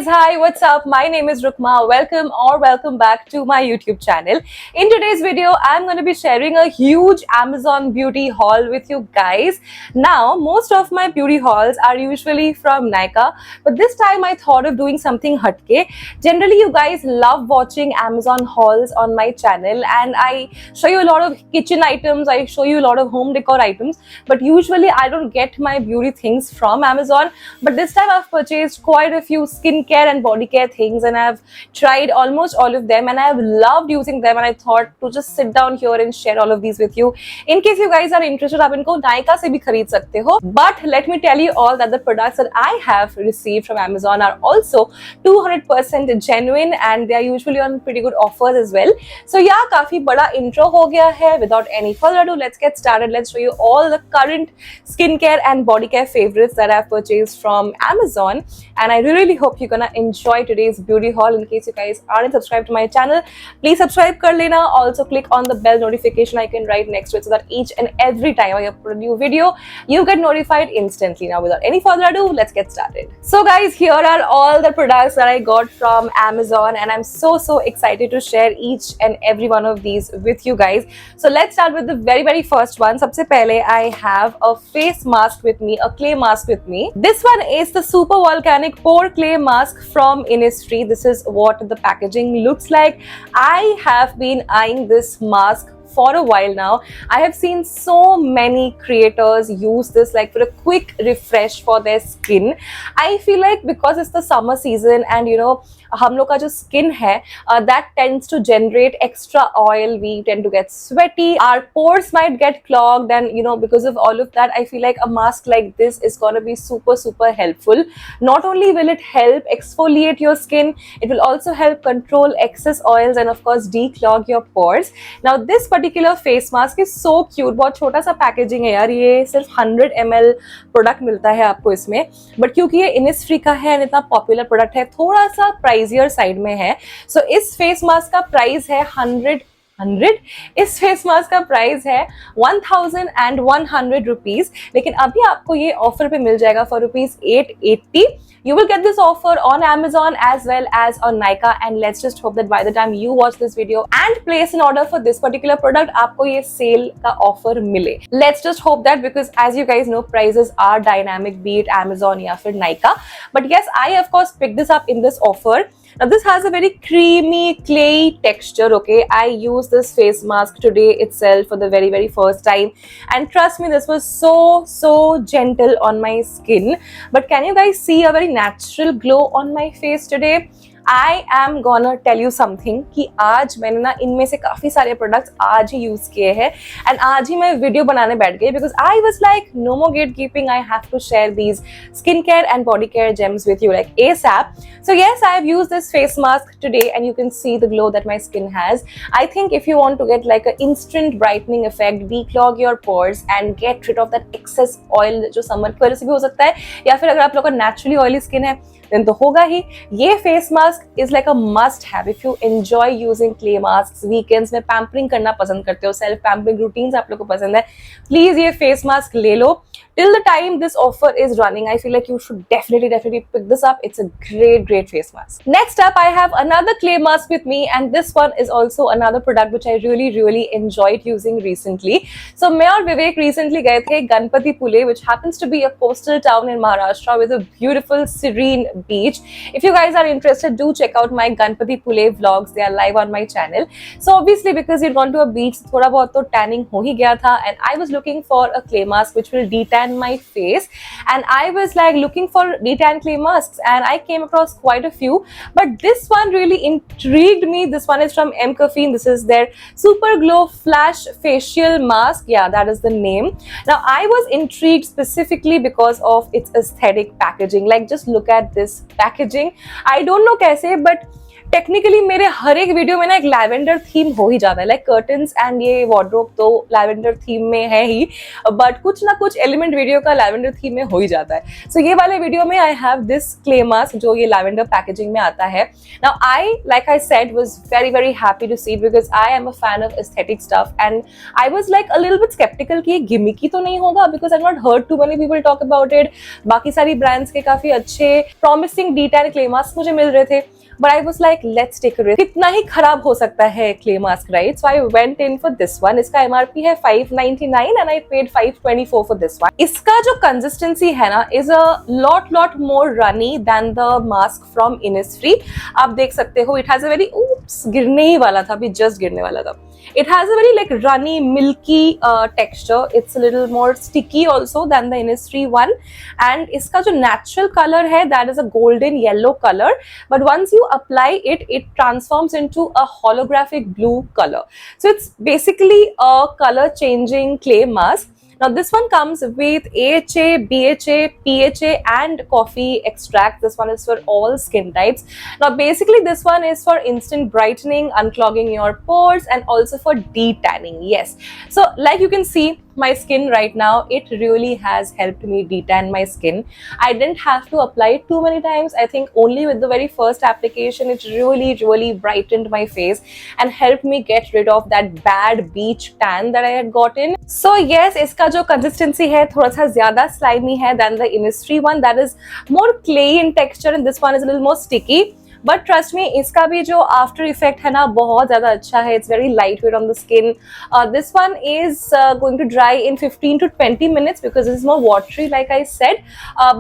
guys, hi, what's up? My name is Rukma. Welcome back to my YouTube channel. In today's video, I'm going to be sharing a huge Amazon beauty haul with you guys. Now, most of my beauty hauls are usually from Nykaa, but this time I thought of doing something hatke. Generally, you guys love watching Amazon hauls on my channel, and I show you a lot of kitchen items, I show you a lot of home decor items, but usually I don't get my beauty things from Amazon. But this time I've purchased quite a few skincare and body care things, and I've tried almost all of them and I've loved using them, and I thought to just sit down here and share all of these with you. In case you guys are interested, आप इनको Nykaa से भी खरीद सकते हो. But let me tell you all that the products that I have received from Amazon are also 200% genuine, and they are usually on pretty good offers as well. So yeah, काफी बड़ा intro हो गया है. Without any further ado, let's get started. Let's show you all the current skincare and body care favorites that I've purchased from Amazon, and I really hope you're gonna enjoy today's beauty haul. In case you guys aren't subscribed to my channel, please subscribe kar lena. Also click on the bell notification icon right next to it so that each and every time I upload a new video, you get notified instantly. Now without any further ado, let's get started. So guys, here are all the products that I got from Amazon, and I'm so excited to share each and every one of these with you guys. So let's start with the very first one. सबसे पहले I have a face mask with me, a clay mask with me. This one is the Super Volcanic Pore Clay Mask from Innisfree. This is what the packaging looks like. I have been eyeing this mask for a while now. I have seen so many creators use this like for a quick refresh for their skin. I feel like because it's the summer season and you know हम लोग का जो skin है that tends to generate extra oil. We tend to get sweaty, our pores might get clogged, and you know because of all of that I feel like a mask like this is going to be super helpful. Not only will it help exfoliate your skin, it will also help control excess oils and of course declog your pores. Now this particular face mask is so cute. बहुत छोटा सा packaging है यार, ये सिर्फ 100 ml product मिलता है आपको इसमें, बट क्योंकि ये Innisfree का है, इतना पॉपुलर प्रोडक्ट है, थोड़ा सा प्राइसियर साइड में है. सो इस फेस मास्क का प्राइस है 100. इस फेस मास्क का प्राइस है 1100 रुपीज, लेकिन अभी आपको ये ऑफर पे मिल जाएगा for ₹880. You will get this offer on Amazon as well as on Nykaa, and let's just hope that by the time you watch this video and place an order for this particular product, आपको ये cell का offer मिले. Let's just hope that, because as you guys know, prices are dynamic, be it Amazon या फिर Nykaa. But yes, I of course picked this up in this offer. Now this has a very creamy clay texture. Okay, I used this face mask today itself for the very first time, and trust me, this was so gentle on my skin. But can you guys see a very natural glow on my face today? I am gonna tell you something कि आज मैंने ना इनमें से काफी सारे products आज ही use किए हैं, एंड आज ही मैं वीडियो बनाने बैठ गई because I was like, no more gatekeeping, I have to share these skincare and body care gems with you like ASAP. So yes, I have used this face mask today and you can see the glow that my skin has. I think if you want to get like an instant brightening effect, declog your pores and get rid of that excess oil जो summer की वजह से भी हो सकता है, या फिर अगर आप लोग का नेचुरली ऑयली स्किन है then तो होगा ही. ये face mask is like a must have if you enjoy using clay mask. Weekends में पैम्परिंग करना पसंद करते हो, सेल्फ पैम्परिंग रूटीन्स आप लोग को पसंद है, प्लीज ये फेस मास्क ले लो. Till the time this offer is running, I feel like you should definitely pick this up. It's a great face mask. Next up, I have another clay mask with me, and this one is also another product which I really enjoyed using recently. So मैं और विवेक recently गए थे Ganpatipule, which happens to be a coastal town in Maharashtra with a beautiful serene beach. If you guys are interested, do check out my Ganpatipule vlogs. They are live on my channel. So obviously because we've gone to a beach, थोड़ा बहुत तो tanning हो ही गया था, and I was looking for a clay mask which will detan my face, and I was like looking for detan clay masks, and I came across quite a few, but this one really intrigued me. This one is from M Caffeine. This is their Super Glow Flash Facial Mask. Yeah, that is the name. Now I was intrigued specifically because of its aesthetic packaging. Like just look at this packaging. I don't know कैसे, but technically मेरे हर एक video में ना एक lavender theme हो ही जाता है, like curtains and ये वार्डरोब तो लैवेंडर थीम में है ही, बट कुछ ना कुछ एलिमेंट वीडियो का लैवेंडर थीम में हो ही जाता है. सो ये वाले वीडियो में I have this clay mask जो ये लैवेंडर पैकेजिंग में आता है. Now I like I said was very very happy to see it because I am a fan of aesthetic stuff and I was like a little bit sceptical कि ये gimmicky तो नहीं होगा because I not heard too many people talk about it. बाकी सारी brands के काफी अच्छे प्रॉमिसिंग डिटेल क्ले मास्क मुझे मिल रहे थे, but I was like let's take a risk. कितना ही खराब हो सकता है clay mask, right? So I went in for this one. इसका MRP है 599 and I paid 524 for this one. इसका जो consistency है ना is a lot more runny than the mask from Innisfree. आप देख सकते हो it has a very गिरने ही वाला था, अभी just गिरने वाला था. It has a very like runny, milky texture. It's a little more sticky also than the Innisfree one. And इसका जो natural color है, that is a golden yellow color. But once you apply it, it transforms into a holographic blue color. So it's basically a color changing clay mask. Now this one comes with AHA, BHA, PHA and coffee extract. This one is for all skin types. Now basically this one is for instant brightening, unclogging your pores and also for detanning. Yes. So like you can see my skin right now, it really has helped me detan my skin. I didn't have to apply it too many times. I think only with the very first application, it really brightened my face and helped me get rid of that bad beach tan that I had gotten. So yes, इसका जो consistency है थोड़ा सा ज़्यादा slimy है than the Innisfree one. That is more clay in texture and this one is a little more sticky. But trust me इसका भी जो आफ्टर इफेक्ट है ना बहुत ज्यादा अच्छा है. It's very light weight on the skin. This one is going to dry in 15 to 20 minutes because this is more watery like I said,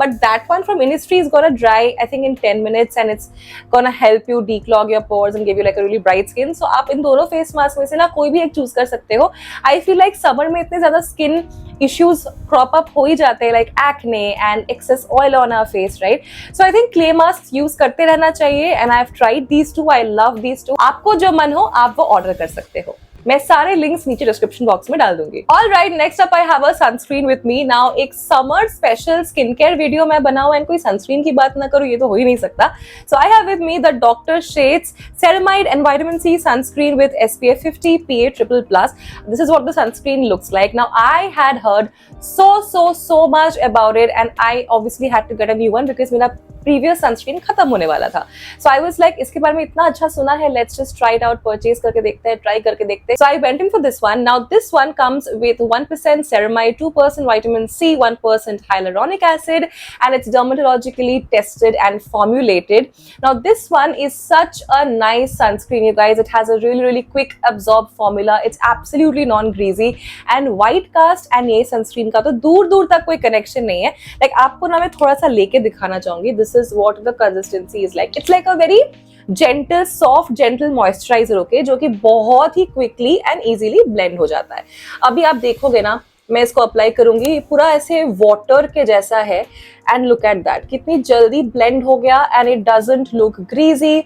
but that one from Innisfree is gonna dry I think in 10 minutes and it's gonna help you declog your pores and give you like a really bright skin. So आप इन दोनों face mask में से ना कोई भी एक choose कर सकते हो. आई फील लाइक समर में इतने ज्यादा स्किन issues crop up हो ही जाते हैं like acne and excess oil on our face, right? So I think clay masks use करते रहना चाहिए and I've tried these two. I love these two. आपको जो मन हो आप वो ऑर्डर कर सकते हो. मैं सारे लिंक्स नीचे डिस्क्रिप्शन बॉक्स में डाल दूंगी. Alright, next up I have a sunscreen with me. Now एक summer special skin care video मैं बनाऊं एंड कोई सनस्क्रीन की बात ना करूं ये तो हो ही नहीं सकता. So I have with me the doctor Sheth's ceramide and vitamin C sunscreen with SPF 50 PA+++. This is what the sunscreen looks like. Now I had heard so much about it and I obviously had to get a new one because मेरा previous sunscreen खत्म होने वाला था. सो आई was like इसके बारे में इतना अच्छा सुना है, let's just try it out, purchase करके देखते हैं, ट्राई करके देखते हैं. So I went in for this one. Now this one comes with 1% ceramide, 2% vitamin C, 1% hyaluronic acid and it's dermatologically tested and formulated. Now this one is such a nice sunscreen you guys. It has a really quick absorb formula. It's absolutely non greasy and white cast and ये sunscreen का तो दूर तक कोई connection नहीं है. Like आपको ना मैं थोड़ा सा लेके दिखाना चाहूंगी. This is what the consistency is like. It's like a very gentle, soft, gentle moisturizer, okay, जो कि बहुत ही quickly and easily blend हो जाता है. अभी आप देखोगे ना मैं इसको अप्लाई करूंगी, पूरा ऐसे वाटर के जैसा है एंड लुक एट दैट कितनी जल्दी ब्लेंड हो गया and it doesn't look greasy.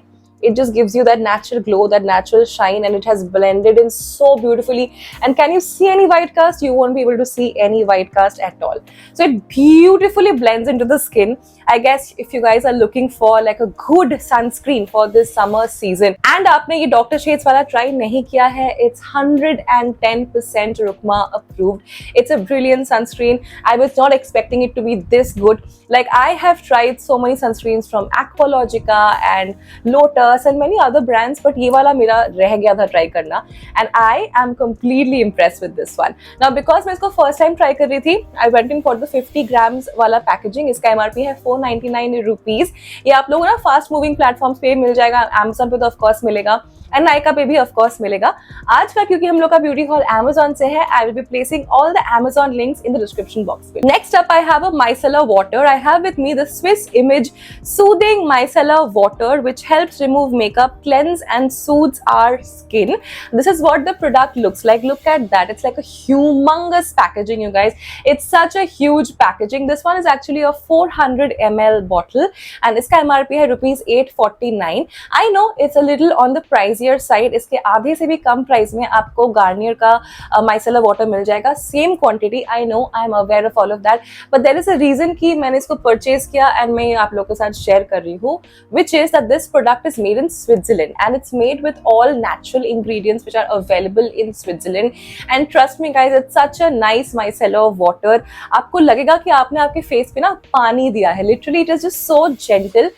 It just gives you that natural glow, that natural shine and it has blended in so beautifully. And can you see any white cast? You won't be able to see any white cast at all. So it beautifully blends into the skin. I guess if you guys are looking for like a good sunscreen for this summer season and आपने ये Dr. Shades वाला try नहीं किया है, it's 110% Rukma approved. It's a brilliant sunscreen. I was not expecting it to be this good. Like I have tried so many sunscreens from Aqualogica and Lotus and many other brands, but ये वाला मेरा रह गया था try करना and I am completely impressed with this one. Now because मैं इसको first time try कर रही थी, I went in for the 50 grams वाला पैकेजिंग. इसका MRP है 499 rupees. ये आप लोगों ना फास्ट मूविंग प्लेटफॉर्म्स पे मिल जाएगा, Amazon पे तो ऑफ कोर्स मिलेगा एंड नायका पे भी ऑफ कोर्स मिलेगा. आज का क्योंकि हम लोग का ब्यूटी हॉल Amazon से है, I will be placing all the Amazon links in the description box. Next up I have a micellar water. I have with me the Swiss Image Soothing Micellar Water which helps remove makeup, cleanse and soothes our skin. This is what the product looks like. Look at that. It's like a humongous packaging, you guys. It's such a huge packaging. This one is actually a 400 ml bottle and iska MRP hai rupees 849. I know it's a little on the pricey pricier side, इसके आधे से भी कम price में आपको Garnier का micellar water मिल जाएगा, same quantity. I know, I am aware of all of that, but there is a reason कि मैंने इसको परचेज किया एंड मैं आप लोगों के साथ शेयर कर रही हूँ, which is that this product is made in Switzerland and it's made with all natural ingredients which are available in Switzerland. And trust me guys, it's such a nice micellar water. आपको लगेगा कि आपने आपके face पे ना पानी दिया है. Literally it is just so gentle,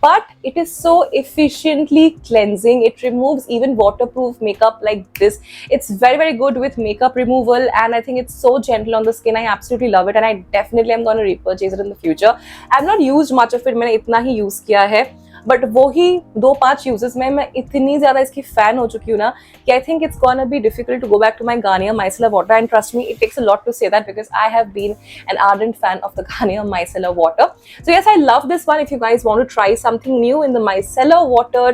but it is so efficiently cleansing. It removes even waterproof makeup like this. It's very very good with makeup removal, and I think it's so gentle on the skin. I absolutely love it, and I definitely am going to repurchase it in the future. I've not used much of it. मैंने इतना ही use किया है, but वो ही 2-5 uses में मैं इतनी ज्यादा इसकी फैन हो चुकी हूँ ना कि I think it's gonna be difficult to go back to my Garnier micellar water. And trust me, it takes a lot to say that because I have been an ardent fan of the Garnier micellar water. So yes, I love this one. If you guys want to try something new in the micellar water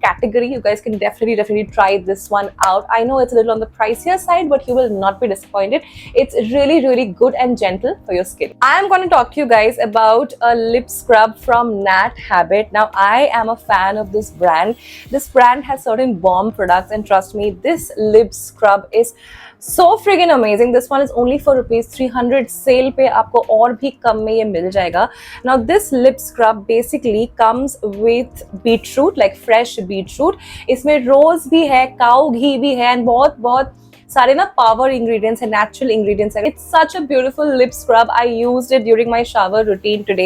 category, you guys can definitely try this one out. I know it's a little on the pricier side, but you will not be disappointed. It's really good and gentle for your skin. I am going to talk to you guys about a lip scrub from Nat Habit. Now, I am a fan of this brand. This brand has certain bomb products, and trust me, this lip scrub is so friggin amazing. This one is only for ₹300. Cell पे आपको और भी कम में ये मिल जाएगा. Now this lip scrub basically comes with beetroot, like fresh beetroot. इसमें रोज भी है, काऊ घी भी है, and बहुत बहुत सारे ना पावर इंग्रेडिएंट्स है, नेचुरल इंग्रेडिएंट्स है. It's such a beautiful lip scrub. I used it during my shower routine today,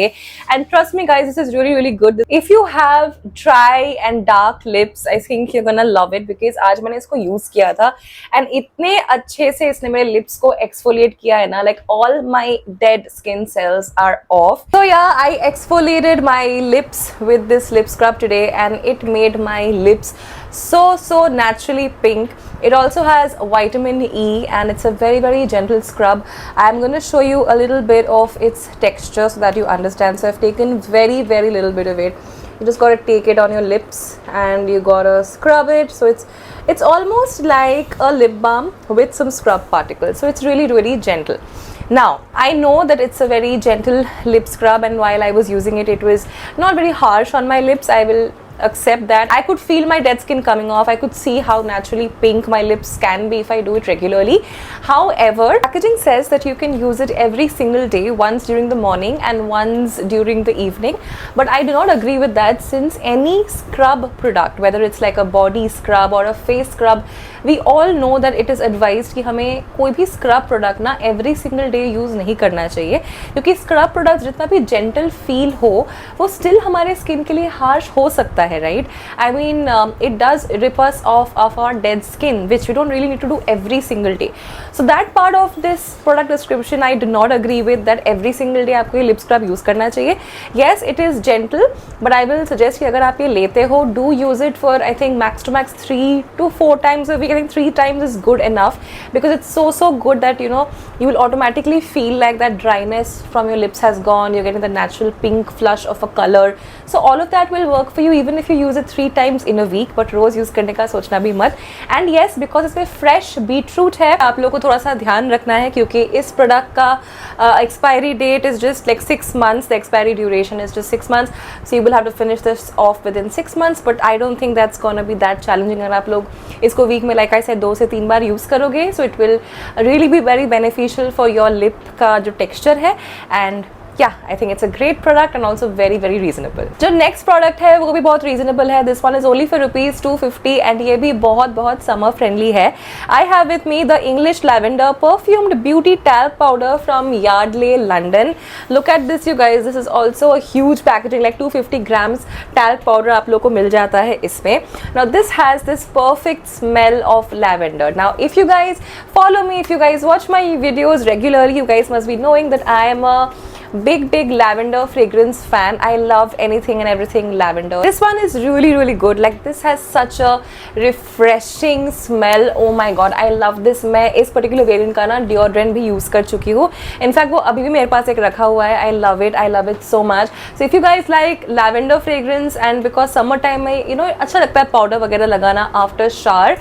and trust me guys, this is really good. If you have dry and dark lips, I think you're gonna love it, because आज मैंने इसको use किया था and इतने अच्छे से इसने मेरे लिप्स को एक्सफोलिएट किया है ना, like all my dead skin cells are off. So yeah, I exfoliated my lips with this lip scrub today, and it made my lips so naturally pink. It also has vitamin E, and it's a very gentle scrub. I'm going to show you a little bit of its texture so that you understand. So I've taken very little bit of it. You just got to take it on your lips and you got to scrub it. So it's almost like a lip balm with some scrub particles. So it's really gentle. Now, I know that it's a very gentle lip scrub, and while I was using it, it was not very harsh on my lips. I will accept that. I could feel my dead skin coming off. I could see how naturally pink my lips can be if I do it regularly. However, packaging says that you can use it every single day, once during the morning and once during the evening. But I do not agree with that, since any scrub product, whether it's like a body scrub or a face scrub, we all know that it is advised कि हमें कोई भी scrub product ना every single day use नहीं करना चाहिए, क्योंकि scrub product जितना भी जेंटल फील हो वो स्टिल हमारे स्किन के लिए हार्श हो सकता है, right? I mean, it does rip us off our dead skin, which we don't really need to do every single day. So that part of this product description I do not agree with, that every single day आपको ये lip scrub use करना चाहिए. Yes, it is gentle, but I will suggest कि अगर आप ये लेते हो, do use it for I think max to max 3 to 4 times a week. I think 3 times is good enough, because it's so good that you will automatically feel like that dryness from your lips has gone. You're getting the natural pink flush of a color. So all of that will work for you even if you use it 3 times in a week. But रोज use करने का सोचना भी मत. And yes, because इसमें fresh beetroot है, आप लोगों को थोड़ा सा ध्यान रखना है, क्योंकि इस प्रोडक्ट का expiry date is just like 6 months. The expiry duration is just 6 months. So you will have to finish this off within 6 months. But I don't think that's gonna be that challenging. अगर आप लोग इसको week में like I said 2 से 3 बार use करोगे, so it will really be very beneficial for your lip का जो texture है. And yeah, I think it's a great product and also very reasonable. जो next product है वो भी बहुत reasonable है. This one is only for ₹250 and ये भी बहुत summer friendly है. I have with me the English Lavender Perfumed Beauty Talc Powder from Yardley, London. Look at this, you guys. This is also a huge packaging, like 250 grams talc powder आप लोग को मिल जाता है इसमें. Now this has this perfect smell of lavender. Now if you guys follow me, if you guys watch my videos regularly, you guys must be knowing that I am a big lavender fragrance fan. I love anything and everything lavender. This one is really good. Like this has such a refreshing smell. Oh my god, I love this. मैं इस particular variant का ना deodorant भी use कर चुकी हूँ. In fact वो अभी भी मेरे पास एक रखा हुआ है. I love it so much. So if you guys like lavender fragrance, and because summer time में अच्छा लगता है powder वगैरह लगाना after shower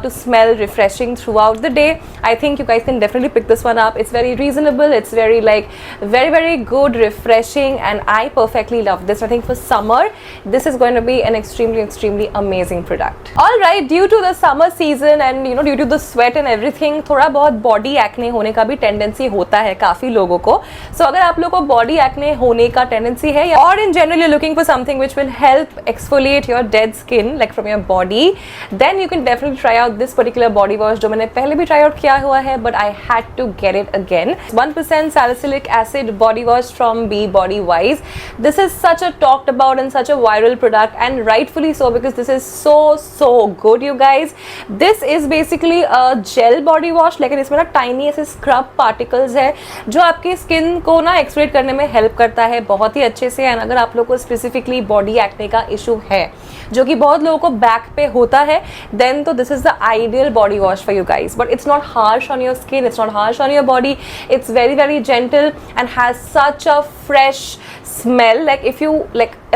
to smell refreshing throughout the day, I think you guys can definitely pick this one up. It's very reasonable. It's very like very very good, refreshing, and I perfectly love this. I think for summer, this is going to be an extremely amazing product. All right, due to the summer season and due to the sweat and everything, थोड़ा बहुत body acne होने का भी tendency होता है काफी लोगों को. So अगर आप लोगों को body acne होने का tendency है और in general you're looking for something which will help exfoliate your dead skin like from your body, then you can definitely try out this particular body wash जो मैंने पहले भी try out किया हुआ है, but I had to get it again. 1% salicylic acid body wash from Be Body Wise. This is such a talked about and such a viral product, and rightfully so, because this is so good, you guys. This is basically a gel body wash, लेकिन इसमें ना tiny ऐसे scrub particles है जो आपकी skin को ना exfoliate करने में हेल्प करता है बहुत ही अच्छे से. एंड अगर आप लोग को स्पेसिफिकली बॉडी एक्ने का इशू है जो कि बहुत लोगों को बैक पे होता है, देन तो this is the ideal body wash for you guys. But it's not harsh on your skin, it's not harsh on your body, it's very gentle and has such a fresh smell. Like if you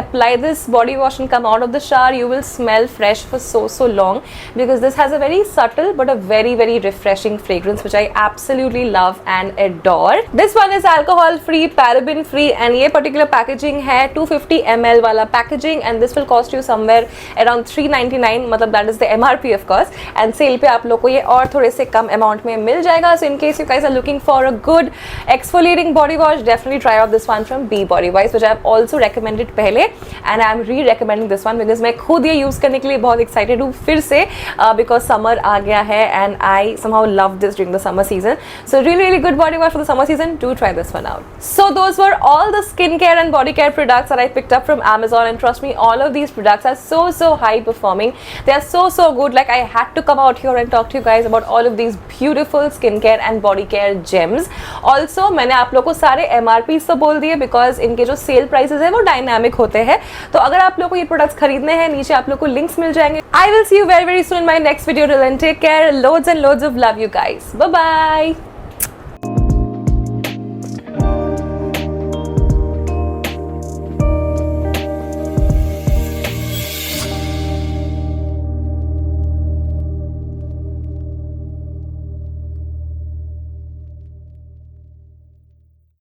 apply this body wash and come out of the shower, you will smell fresh for so long, because this has a very subtle but a very refreshing fragrance which I absolutely love and adore. This one is alcohol free, paraben free, and ये particular packaging है 250 ml वाला packaging, and this will cost you somewhere around 399, मतलब that is the MRP of course, and sale पे आप लोग को ये और थोड़े से कम amount में मिल जाएगा. So in case you guys are looking for a good exfoliating body wash, definitely try out this one from Be Body Wise, which I have also recommended पहले, and I am re-recommending this one because मैं खुद ये use करने के लिए बहुत excited हूँ फिर से, because summer आ गया है and I somehow love this during the summer season. So really good body wash for the summer season. Do try this one out. So those were all the skincare and body care products that I picked up from Amazon, and trust me, all of these products are so high performing. They are so good. Like I had to come out here and talk to you guys about all of these beautiful skincare and body care gems. Also मैंने आप लोग को सारे MRPs तो बोल दिए because इनके जो सेल प्राइसेस है वो डायनामिक होते हैं. तो अगर आप लोग को ये प्रोडक्ट्स खरीदने हैं, नीचे आप लोग को लिंक्स मिल जाएंगे. I will see you very soon in my next video. Till then, take care. Loads and loads of love, you guys. Bye bye.